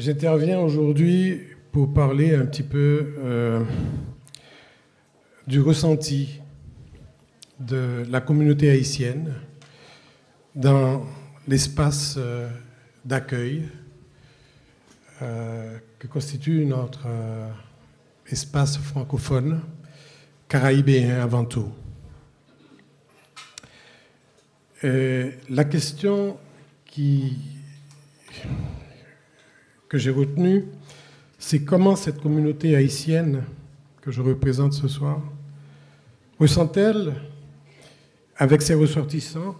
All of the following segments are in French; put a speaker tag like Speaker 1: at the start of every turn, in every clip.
Speaker 1: J'interviens aujourd'hui pour parler un petit peu du ressenti de la communauté haïtienne dans l'espace d'accueil que constitue notre espace francophone, caraïbéen avant tout. La question que j'ai retenue, c'est comment cette communauté haïtienne que je représente ce soir ressent-elle, avec ses ressortissants,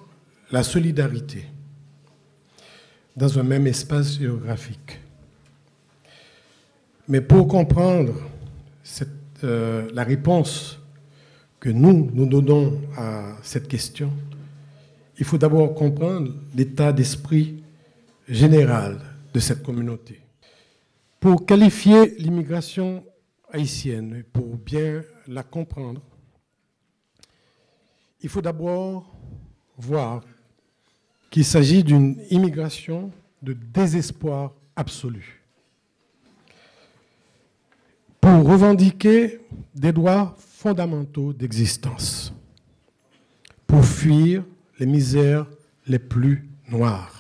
Speaker 1: la solidarité dans un même espace géographique. Mais pour comprendre la réponse que nous donnons à cette question, il faut d'abord comprendre l'état d'esprit général de cette communauté. Pour qualifier l'immigration haïtienne et pour bien la comprendre, il faut d'abord voir qu'il s'agit d'une immigration de désespoir absolu. Pour revendiquer des droits fondamentaux d'existence, pour fuir les misères les plus noires.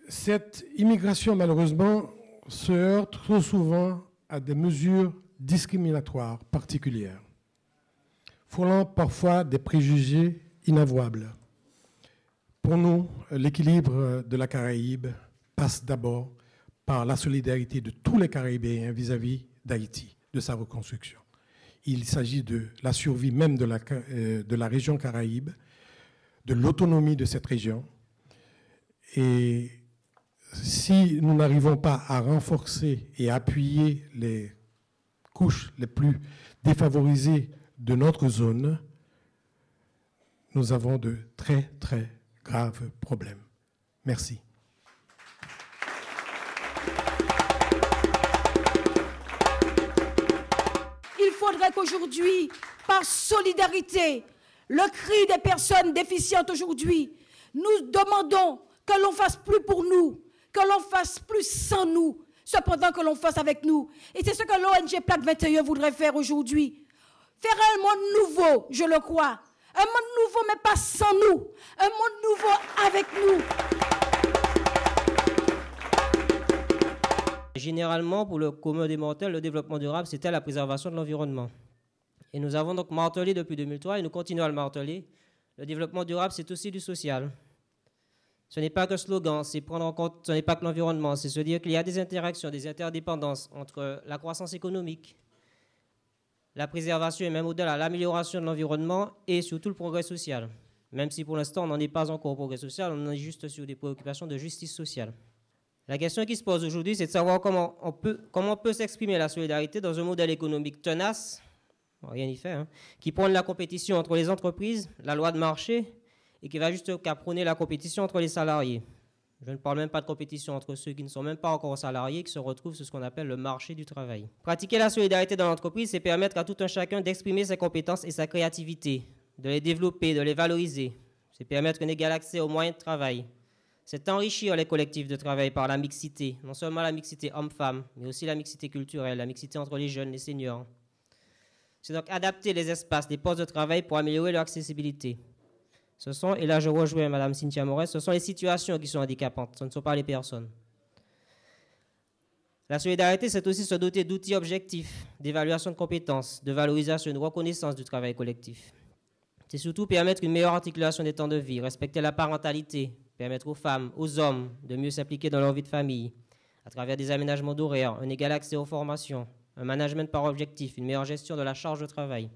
Speaker 1: Cette immigration, malheureusement, se heurte trop souvent à des mesures discriminatoires particulières, frôlant parfois des préjugés inavouables. Pour nous, l'équilibre de la Caraïbe passe d'abord par la solidarité de tous les Caraïbéens vis-à-vis d'Haïti, de sa reconstruction. Il s'agit de la survie même de la région Caraïbe, de l'autonomie de cette région. Et si nous n'arrivons pas à renforcer et à appuyer les couches les plus défavorisées de notre zone, nous avons de très, très graves problèmes. Merci.
Speaker 2: Il faudrait qu'aujourd'hui, par solidarité, le cri des personnes déficientes aujourd'hui, nous demandons que l'on fasse plus pour nous, que l'on fasse plus sans nous, cependant que l'on fasse avec nous. Et c'est ce que l'ONG Plaque 21 voudrait faire aujourd'hui. Faire un monde nouveau, je le crois. Un monde nouveau, mais pas sans nous. Un monde nouveau avec nous.
Speaker 3: Généralement, pour le commun des mortels, le développement durable, c'était la préservation de l'environnement. Et nous avons donc martelé depuis 2003, et nous continuons à le marteler. Le développement durable, c'est aussi du social. Ce n'est pas qu'un slogan, c'est prendre en compte, ce n'est pas que l'environnement, c'est se dire qu'il y a des interactions, des interdépendances entre la croissance économique, la préservation et même au-delà, l'amélioration de l'environnement et surtout le progrès social. Même si pour l'instant on n'en est pas encore au progrès social, on est juste sur des préoccupations de justice sociale. La question qui se pose aujourd'hui, c'est de savoir comment peut s'exprimer la solidarité dans un modèle économique tenace, rien n'y fait, qui prône la compétition entre les entreprises, la loi de marché, et qui va jusqu'à prôner la compétition entre les salariés. Je ne parle même pas de compétition entre ceux qui ne sont même pas encore salariés, qui se retrouvent sur ce qu'on appelle le marché du travail. Pratiquer la solidarité dans l'entreprise, c'est permettre à tout un chacun d'exprimer ses compétences et sa créativité, de les développer, de les valoriser. C'est permettre un égal accès aux moyens de travail. C'est enrichir les collectifs de travail par la mixité, non seulement la mixité homme-femme, mais aussi la mixité culturelle, la mixité entre les jeunes, les seniors. C'est donc adapter les espaces, les postes de travail pour améliorer leur accessibilité. Ce sont, et là je rejoins Mme Cynthia Morel, ce sont les situations qui sont handicapantes, ce ne sont pas les personnes. La solidarité, c'est aussi se doter d'outils objectifs, d'évaluation de compétences, de valorisation et de reconnaissance du travail collectif. C'est surtout permettre une meilleure articulation des temps de vie, respecter la parentalité, permettre aux femmes, aux hommes de mieux s'impliquer dans leur vie de famille, à travers des aménagements d'horaires, un égal accès aux formations, un management par objectif, une meilleure gestion de la charge de travail.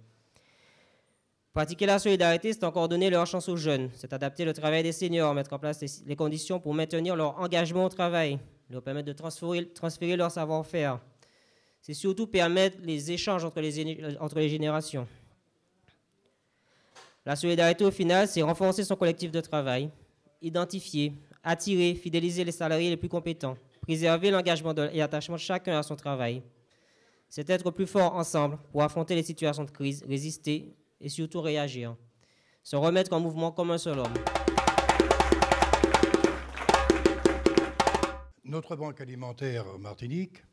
Speaker 3: Pratiquer la solidarité, c'est encore donner leur chance aux jeunes, c'est adapter le travail des seniors, mettre en place les conditions pour maintenir leur engagement au travail, leur permettre de transférer leur savoir-faire. C'est surtout permettre les échanges entre les générations. La solidarité, au final, c'est renforcer son collectif de travail, identifier, attirer, fidéliser les salariés les plus compétents, préserver l'engagement et l'attachement de chacun à son travail. C'est être plus fort ensemble pour affronter les situations de crise, résister et surtout réagir. Se remettre en mouvement comme un seul homme.
Speaker 4: notre banque alimentaire en Martinique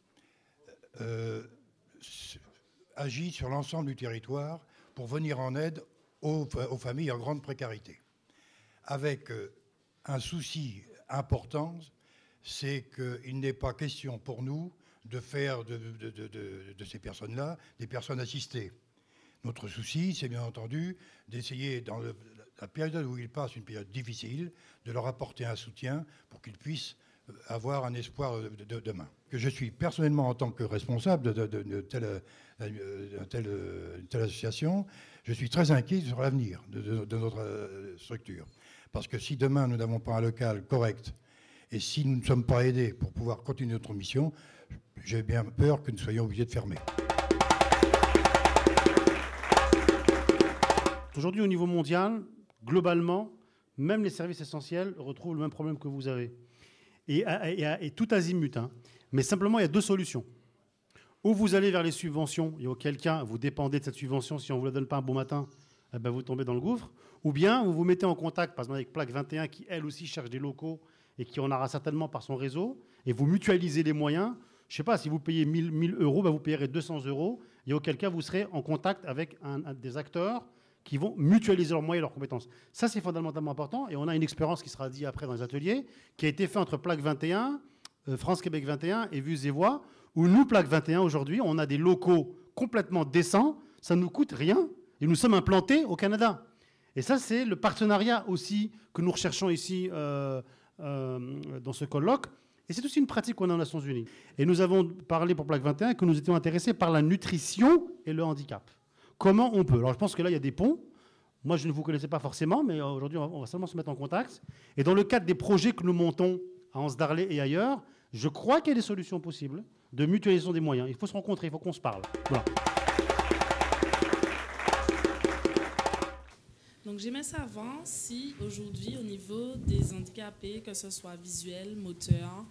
Speaker 4: agit sur l'ensemble du territoire pour venir en aide aux familles en grande précarité. Avec un souci important, c'est qu'il n'est pas question pour nous de faire de ces personnes-là des personnes assistées. Notre souci, c'est bien entendu d'essayer, dans la période où ils passent une période difficile, de leur apporter un soutien pour qu'ils puissent avoir un espoir de demain. Que je suis personnellement, en tant que responsable de telle association, je suis très inquiet sur l'avenir de notre structure. Parce que si demain nous n'avons pas un local correct et si nous ne sommes pas aidés pour pouvoir continuer notre mission, j'ai bien peur que nous soyons obligés de fermer.
Speaker 5: Aujourd'hui, au niveau mondial, globalement, même les services essentiels retrouvent le même problème que vous avez. Et tout azimut. Hein. Mais simplement, il y a deux solutions. Ou vous allez vers les subventions, et auquel cas, vous dépendez de cette subvention. Si on ne vous la donne pas un bon matin, eh ben vous tombez dans le gouffre. Ou bien, vous vous mettez en contact, par exemple, avec Plaque 21, qui, elle aussi, cherche des locaux et qui en aura certainement par son réseau, et vous mutualisez les moyens. Je ne sais pas, si vous payez 1000 euros, ben vous payerez 200 euros, et auquel cas, vous serez en contact avec des acteurs qui vont mutualiser leurs moyens et leurs compétences. Ça, c'est fondamentalement important. Et on a une expérience qui sera dite après dans les ateliers, qui a été faite entre Plaque 21, France-Québec 21 et Vues et Voix, où nous, Plaque 21, aujourd'hui, on a des locaux complètement décents, ça ne nous coûte rien, et nous sommes implantés au Canada. Et ça, c'est le partenariat aussi que nous recherchons ici dans ce colloque. Et c'est aussi une pratique qu'on a aux Nations Unies. Et nous avons parlé pour Plaque 21 que nous étions intéressés par la nutrition et le handicap. Comment on peut? Alors, je pense que là, il y a des ponts. Moi, je ne vous connaissais pas forcément, mais aujourd'hui, on va seulement se mettre en contact. Et dans le cadre des projets que nous montons à Anse d'Arlet et ailleurs, je crois qu'il y a des solutions possibles de mutualisation des moyens. Il faut se rencontrer, il faut qu'on se parle. Voilà.
Speaker 6: Donc, j'aimerais savoir si, aujourd'hui, au niveau des handicapés, que ce soit visuel, moteur,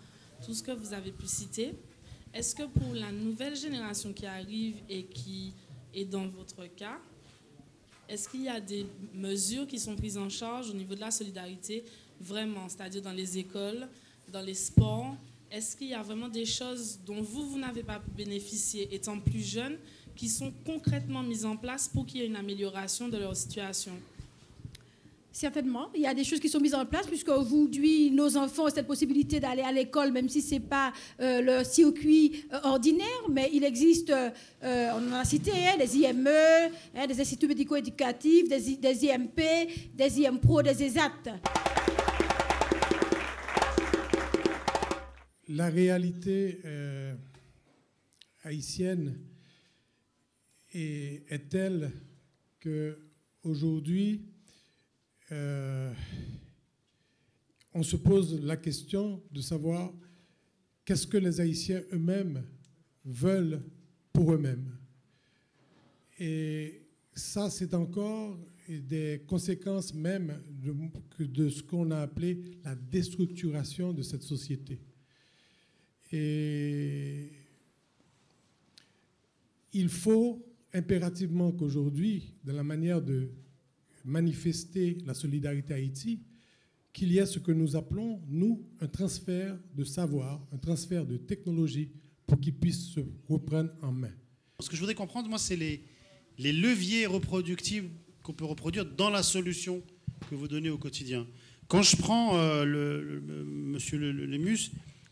Speaker 6: tout ce que vous avez pu citer, est-ce que pour la nouvelle génération qui arrive et qui est dans votre cas, est-ce qu'il y a des mesures qui sont prises en charge au niveau de la solidarité, vraiment, c'est-à-dire dans les écoles, dans les sports? Est-ce qu'il y a vraiment des choses dont vous n'avez pas pu bénéficier étant plus jeune, qui sont concrètement mises en place pour qu'il y ait une amélioration de leur situation?
Speaker 2: Certainement, il y a des choses qui sont mises en place, puisqu'aujourd'hui, nos enfants ont cette possibilité d'aller à l'école, même si ce n'est pas le circuit ordinaire, mais il existe, on en a cité, des IME, des instituts médico-éducatifs, des IMP, des IMPRO, des ESAT.
Speaker 1: La réalité haïtienne est telle qu'aujourd'hui, on se pose la question de savoir qu'est-ce que les Haïtiens eux-mêmes veulent pour eux-mêmes. Et ça, c'est encore des conséquences même de ce qu'on a appelé la déstructuration de cette société. Et il faut impérativement qu'aujourd'hui, dans la manière de manifester la solidarité à Haïti, qu'il y ait ce que nous appelons, nous, un transfert de savoir, un transfert de technologie pour qu'ils puissent se reprendre en main.
Speaker 5: Ce que je voudrais comprendre, moi, c'est les leviers reproductifs qu'on peut reproduire dans la solution que vous donnez au quotidien. Quand je prends monsieur Lemus,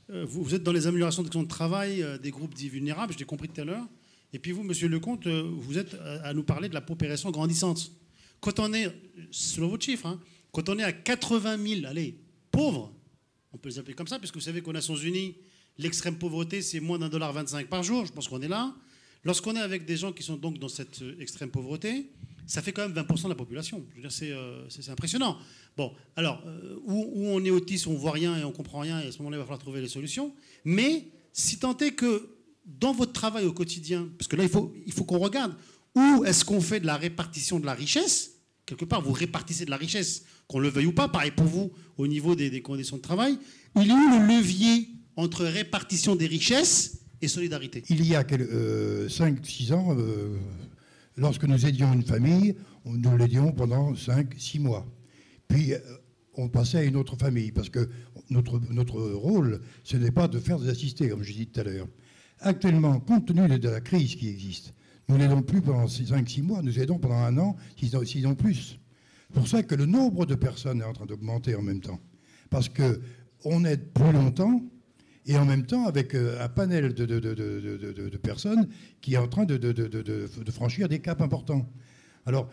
Speaker 5: vous êtes dans les améliorations des conditions de travail des groupes dits vulnérables, je l'ai compris tout à l'heure. Et puis vous, monsieur Lecomte, vous êtes à nous parler de la paupérisation grandissante. Quand on est, selon votre chiffre, hein, quand on est à 80 000, allez, pauvres, on peut les appeler comme ça, puisque vous savez qu'aux Nations Unies, l'extrême pauvreté, c'est moins d'1,25 $ par jour, je pense qu'on est là. Lorsqu'on est avec des gens qui sont donc dans cette extrême pauvreté, ça fait quand même 20% de la population. Je veux dire, c'est impressionnant. Bon, alors, où on est autiste, on ne voit rien et on ne comprend rien, et à ce moment-là, il va falloir trouver les solutions. Mais si tant est que dans votre travail au quotidien, parce que là, il faut qu'on regarde, où est-ce qu'on fait de la répartition de la richesse? Quelque part, vous répartissez de la richesse, qu'on le veuille ou pas. Pareil pour vous, au niveau des conditions de travail. Il est où le levier entre répartition des richesses et solidarité?
Speaker 4: Il y a 5-6 ans, lorsque nous aidions une famille, nous l'aidions pendant 5-6 mois. Puis, on passait à une autre famille, parce que notre rôle, ce n'est pas de faire des assistés, comme je disais tout à l'heure. Actuellement, compte tenu de la crise qui existe, nous n'aidons plus pendant 5-6 mois, nous aidons pendant 1 an, sinon plus. C'est pour ça que le nombre de personnes est en train d'augmenter en même temps. Parce qu'on aide plus longtemps, et en même temps avec un panel de personnes qui est en train de franchir des caps importants. Alors,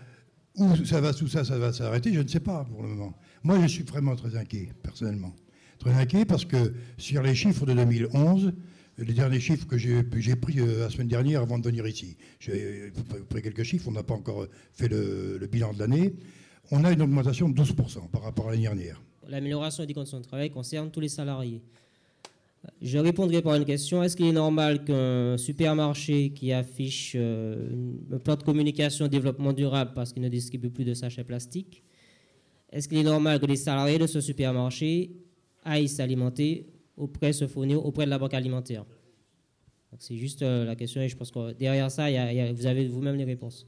Speaker 4: où ça va s'arrêter, je ne sais pas pour le moment. Moi, je suis vraiment très inquiet, personnellement. Très inquiet parce que sur les chiffres de 2011, les derniers chiffres que j'ai pris la semaine dernière avant de venir ici, j'ai pris quelques chiffres, on n'a pas encore fait le bilan de l'année, on a une augmentation de 12% par rapport à l'année dernière.
Speaker 3: L'amélioration des conditions de travail concerne tous les salariés. Je répondrai par une question. Est-ce qu'il est normal qu'un supermarché qui affiche un plan de communication développement durable parce qu'il ne distribue plus de sachets plastiques, est-ce qu'il est normal que les salariés de ce supermarché aillent s'alimenter se fournir auprès de la banque alimentaire? Donc c'est juste la question et je pense que derrière ça, vous avez vous-même les réponses.